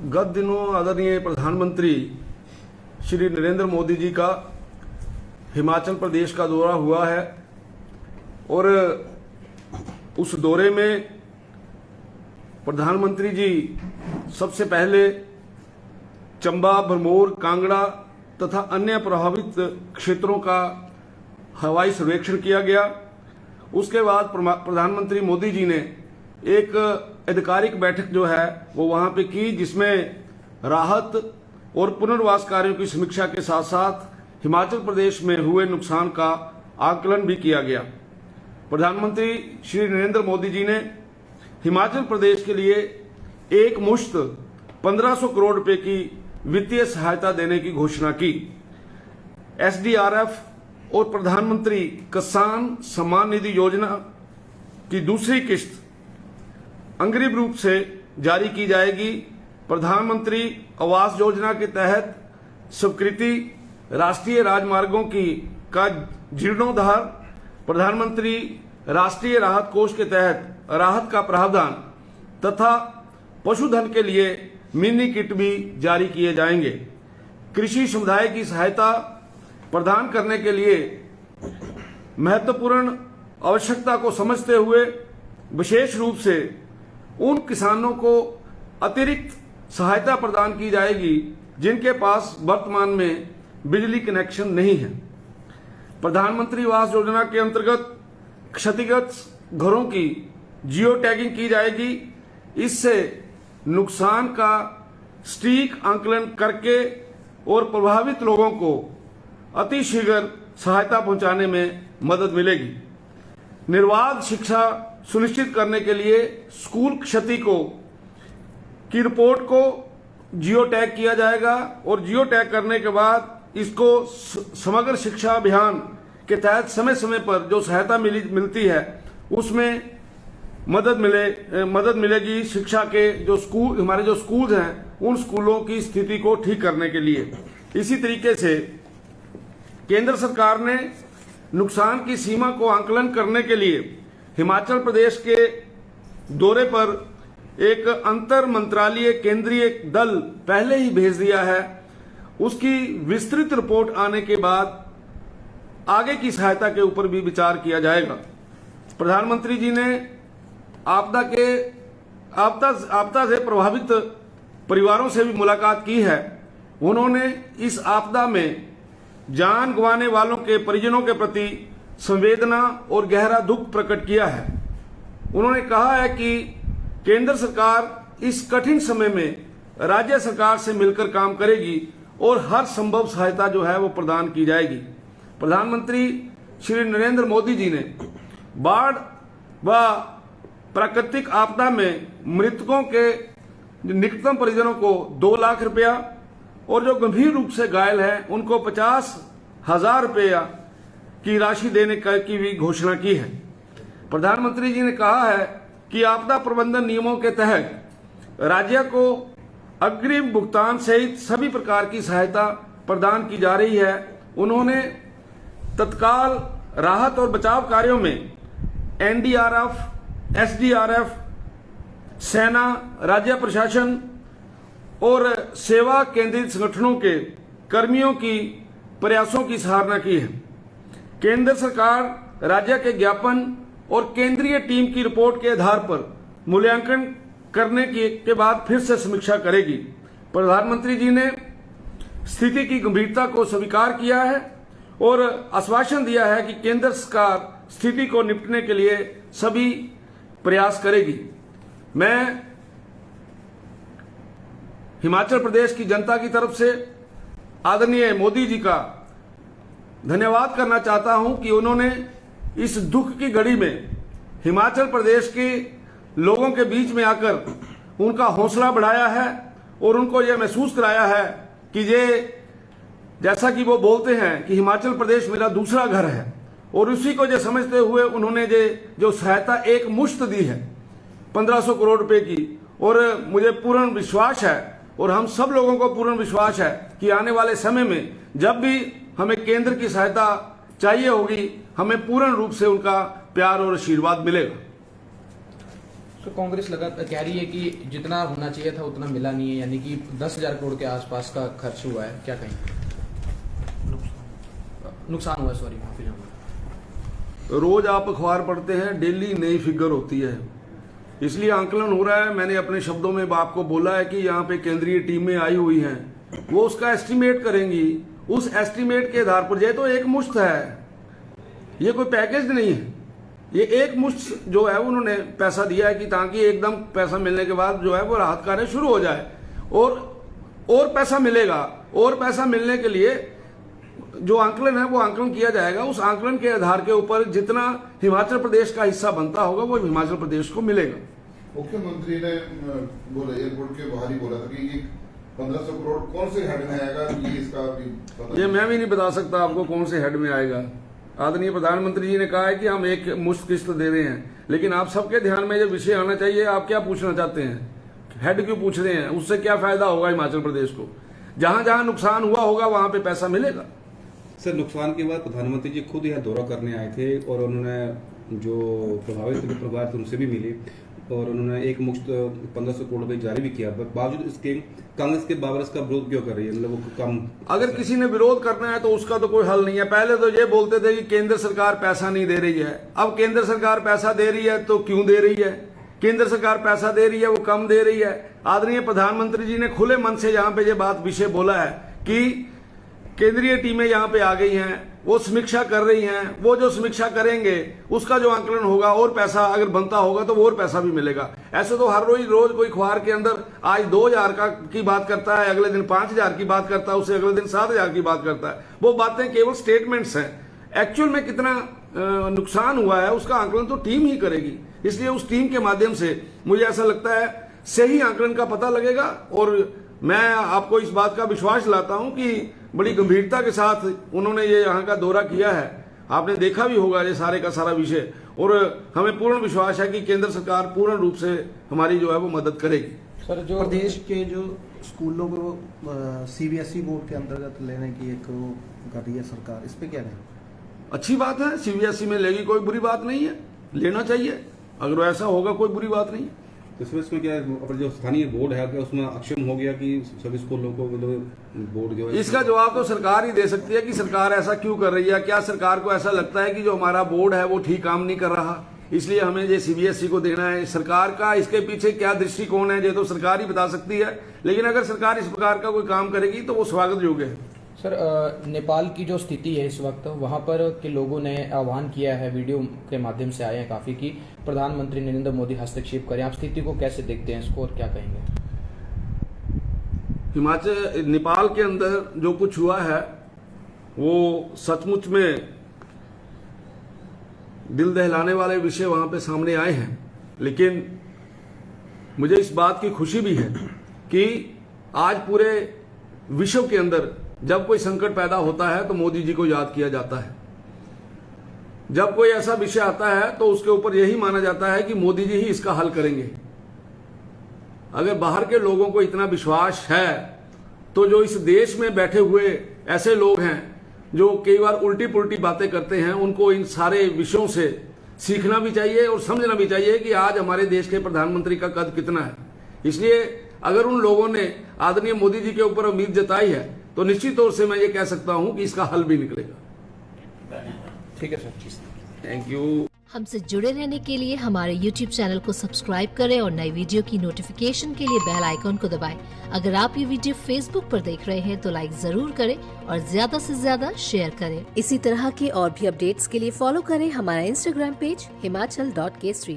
गत दिनों आदरणीय प्रधानमंत्री श्री नरेंद्र मोदी जी का हिमाचल प्रदेश का दौरा हुआ है और उस दौरे में प्रधानमंत्री जी सबसे पहले चंबा, भरमौर, कांगड़ा तथा अन्य प्रभावित क्षेत्रों का हवाई सर्वेक्षण किया गया। उसके बाद प्रधानमंत्री मोदी जी ने एक आधिकारिक बैठक जो है वो वहां पे की, जिसमें राहत और पुनर्वास कार्यों की समीक्षा के साथ साथ हिमाचल प्रदेश में हुए नुकसान का आकलन भी किया गया। प्रधानमंत्री श्री नरेंद्र मोदी जी ने हिमाचल प्रदेश के लिए एक मुश्त 1500 करोड़ रुपए की वित्तीय सहायता देने की घोषणा की। एसडीआरएफ और प्रधानमंत्री किसान सम्मान निधि योजना की दूसरी किस्त अग्रिम रूप से जारी की जाएगी। प्रधानमंत्री आवास योजना के तहत स्वीकृति राष्ट्रीय राजमार्गों का जीर्णोद्धार, प्रधानमंत्री राष्ट्रीय राहत कोष के तहत राहत का प्रावधान तथा पशुधन के लिए मिनी किट भी जारी किए जाएंगे। कृषि समुदाय की सहायता प्रदान करने के लिए महत्वपूर्ण आवश्यकता को समझते हुए विशेष रूप से उन किसानों को अतिरिक्त सहायता प्रदान की जाएगी जिनके पास वर्तमान में बिजली कनेक्शन नहीं है। प्रधानमंत्री आवास योजना के अंतर्गत क्षतिग्रस्त घरों की जियो टैगिंग की जाएगी। इससे नुकसान का सटीक आंकलन करके और प्रभावित लोगों को अतिशीघ्र सहायता पहुंचाने में मदद मिलेगी। निर्बाध शिक्षा सुनिश्चित करने के लिए स्कूल क्षति की रिपोर्ट को जियो टैग किया जाएगा और जियो टैग करने के बाद इसको समग्र शिक्षा अभियान के तहत समय समय पर जो सहायता मिलती है उसमें मदद मिलेगी। शिक्षा के हमारे जो स्कूल हैं उन स्कूलों की स्थिति को ठीक करने के लिए। इसी तरीके से केंद्र सरकार ने नुकसान की सीमा को आंकलन करने के लिए हिमाचल प्रदेश के दौरे पर एक अंतर मंत्रालयीय केंद्रीय दल पहले ही भेज दिया है। उसकी विस्तृत रिपोर्ट आने के बाद आगे की सहायता के ऊपर भी विचार किया जाएगा। प्रधानमंत्री जी ने आपदा से प्रभावित परिवारों से भी मुलाकात की है। उन्होंने इस आपदा में जान गंवाने वालों के परिजनों के प्रति संवेदना और गहरा दुख प्रकट किया है। उन्होंने कहा है कि केंद्र सरकार इस कठिन समय में राज्य सरकार से मिलकर काम करेगी और हर संभव सहायता जो है वो प्रदान की जाएगी। प्रधानमंत्री श्री नरेंद्र मोदी जी ने बाढ़ व प्राकृतिक आपदा में मृतकों के निकटतम परिजनों को 2 लाख रुपया और जो गंभीर रूप से घायल हैं उनको 50,000 रुपया की राशि देने की भी घोषणा की है। प्रधानमंत्री जी ने कहा है कि आपदा प्रबंधन नियमों के तहत राज्य को अग्रिम भुगतान सहित सभी प्रकार की सहायता प्रदान की जा रही है। उन्होंने तत्काल राहत और बचाव कार्यों में एनडीआरएफ, एसडीआरएफ, सेना, राज्य प्रशासन और सेवा केंद्रित संगठनों के कर्मियों की प्रयासों की सराहना की है। केंद्र सरकार राज्य के ज्ञापन और केंद्रीय टीम की रिपोर्ट के आधार पर मूल्यांकन करने के बाद फिर से समीक्षा करेगी। प्रधानमंत्री जी ने स्थिति की गंभीरता को स्वीकार किया है और आश्वासन दिया है कि केंद्र सरकार स्थिति को निपटने के लिए सभी प्रयास करेगी। मैं हिमाचल प्रदेश की जनता की तरफ से आदरणीय मोदी जी का धन्यवाद करना चाहता हूं कि उन्होंने इस दुख की घड़ी में हिमाचल प्रदेश के लोगों के बीच में आकर उनका हौसला बढ़ाया है और उनको यह महसूस कराया है कि जैसा कि वो बोलते हैं कि हिमाचल प्रदेश मेरा दूसरा घर है, और उसी को जो समझते हुए उन्होंने जो सहायता एक मुश्त दी है 1500 करोड़ रुपए की, और मुझे पूर्ण विश्वास है और हम सब लोगों को पूर्ण विश्वास है कि आने वाले समय में जब भी हमें केंद्र की सहायता चाहिए होगी हमें पूर्ण रूप से उनका प्यार और आशीर्वाद मिलेगा। तो कांग्रेस लगातार कह रही है कि जितना होना चाहिए था उतना मिला नहीं है, यानी कि 10,000 करोड़ के आसपास का खर्च हुआ है, क्या कहेंगे? नुकसान हुआ, सॉरी माफी चाहूंगा। रोज आप अखबार पढ़ते हैं, डेली नई फिगर होती है, इसलिए आंकलन हो रहा है। मैंने अपने शब्दों में आपको बोला है कि यहाँ पे केंद्रीय टीमें आई हुई हैं, वो उसका एस्टीमेट करेंगी। उस एस्टीमेट के आधार पर, ये तो एक मुश्त है, ये कोई पैकेज नहीं है, ये एक मुश्त जो है उन्होंने पैसा दिया है कि ताकि एकदम पैसा मिलने के बाद जो है वो राहत कार्य शुरू हो जाए, और पैसा मिलेगा। और पैसा मिलने के लिए जो आंकलन है वो आंकलन किया जाएगा। उस आंकलन के आधार के ऊपर जितना हिमाचल प्रदेश का हिस्सा बनता होगा वो हिमाचल प्रदेश को मिलेगा। मुख्यमंत्री ने बोला, एयरपोर्ट के बाहर ही बोला था कि 1500 करोड़ कौन से हेड में आएगा, इसका ये मैं भी नहीं बता सकता आपको कौन से हेड में आएगा। आदरणीय प्रधानमंत्री जी ने कहा है कि हम एक मुश्त किस्त दे रहे हैं, लेकिन आप सबके ध्यान में ये विषय आना चाहिए, आप क्या पूछना चाहते हैं, हेड क्यों पूछ रहे हैं, उससे क्या फायदा होगा हिमाचल प्रदेश को? जहां जहां नुकसान हुआ होगा वहां पे पैसा मिलेगा। सर, नुकसान के बाद प्रधानमंत्री जी खुद यहाँ दौरा करने आए थे और उन्होंने जो प्रभावित परिवार थे उनसे भी मिले और उन्होंने एक मुश्त 1500 करोड़ रुपए जारी भी किया। बावजूद इसके कांग्रेस के बाबर इसका विरोध क्यों कर रही है? मतलब वो कम, अगर किसी ने विरोध करना है तो उसका तो कोई हल नहीं है। पहले तो ये बोलते थे कि केंद्र सरकार पैसा नहीं दे रही है, अब केंद्र सरकार पैसा दे रही है तो क्यों दे रही है? केंद्र सरकार पैसा दे रही है, वो कम दे रही है। आदरणीय प्रधानमंत्री जी ने खुले मन से यहाँ पे ये बात विषय बोला है कि केंद्रीय टीमें यहाँ पे आ गई हैं, वो समीक्षा कर रही हैं, वो जो समीक्षा करेंगे उसका जो आंकलन होगा और पैसा अगर बनता होगा तो वो और पैसा भी मिलेगा। ऐसे तो हर रोज कोई अखबार के अंदर आज 2000 की बात करता है, अगले दिन 5000 की बात करता है, उससे अगले दिन 7000 की बात करता है। वो बातें केवल स्टेटमेंट्स हैं। एक्चुअल में कितना नुकसान हुआ है उसका आंकलन तो टीम ही करेगी, इसलिए उस टीम के माध्यम से मुझे ऐसा लगता है सही आंकलन का पता लगेगा। और मैं आपको इस बात का विश्वास दिलाता हूं कि बड़ी गंभीरता के साथ उन्होंने ये यहाँ का दौरा किया है, आपने देखा भी होगा ये सारे का सारा विषय, और हमें पूर्ण विश्वास है कि केंद्र सरकार पूर्ण रूप से हमारी जो है वो मदद करेगी। सर, जो प्रदेश के जो स्कूलों को सीबीएसई बोर्ड के अंतर्गत लेने की एक वो कर रही है सरकार, इस पे क्या कहें? अच्छी बात है, सीबीएसई में लेगी, कोई बुरी बात नहीं है, लेना चाहिए, अगर ऐसा होगा कोई बुरी बात नहीं है। तो इसमें क्या अपना जो स्थानीय बोर्ड है क्या उसमें अक्षम हो गया कि सभी स्कूलों को बोर्ड जो है? इसका जवाब तो सरकार ही दे सकती है कि सरकार ऐसा क्यों कर रही है। क्या सरकार को ऐसा लगता है कि जो हमारा बोर्ड है वो ठीक काम नहीं कर रहा, इसलिए हमें ये सीबीएसई को देना है? सरकार का इसके पीछे क्या दृष्टिकोण है ये तो सरकार ही बता सकती है, लेकिन अगर सरकार इस प्रकार का कोई काम करेगी तो वो स्वागत योग्य है। सर, नेपाल की जो स्थिति है इस वक्त, वहां पर के लोगों ने आह्वान किया है, वीडियो के माध्यम से आए हैं काफी, कि प्रधानमंत्री नरेंद्र मोदी हस्तक्षेप करें। आप स्थिति को कैसे देखते हैं, इसको और क्या कहेंगे? नेपाल के अंदर जो कुछ हुआ है वो सचमुच में दिल दहलाने वाले विषय वहां पे सामने आए हैं, लेकिन मुझे इस बात की खुशी भी है कि आज पूरे विश्व के अंदर जब कोई संकट पैदा होता है तो मोदी जी को याद किया जाता है। जब कोई ऐसा विषय आता है तो उसके ऊपर यही माना जाता है कि मोदी जी ही इसका हल करेंगे। अगर बाहर के लोगों को इतना विश्वास है तो जो इस देश में बैठे हुए ऐसे लोग हैं जो कई बार उल्टी पुल्टी बातें करते हैं, उनको इन सारे विषयों से सीखना भी चाहिए और समझना भी चाहिए कि आज हमारे देश के प्रधानमंत्री का कद कितना है। इसलिए अगर उन लोगों ने आदरणीय मोदी जी के ऊपर उम्मीद जताई है तो निश्चित तौर से मैं ये कह सकता हूं कि इसका हल भी निकलेगा। ठीक है सर, थैंक यू। हमसे जुड़े रहने के लिए हमारे YouTube चैनल को सब्सक्राइब करें और नई वीडियो की नोटिफिकेशन के लिए बेल आइकॉन को दबाएं। अगर आप ये वीडियो Facebook पर देख रहे हैं तो लाइक जरूर करें और ज्यादा से ज्यादा शेयर करें। इसी तरह के और भी अपडेट्स के लिए फॉलो करें हमारा Instagram पेज himachal.k3।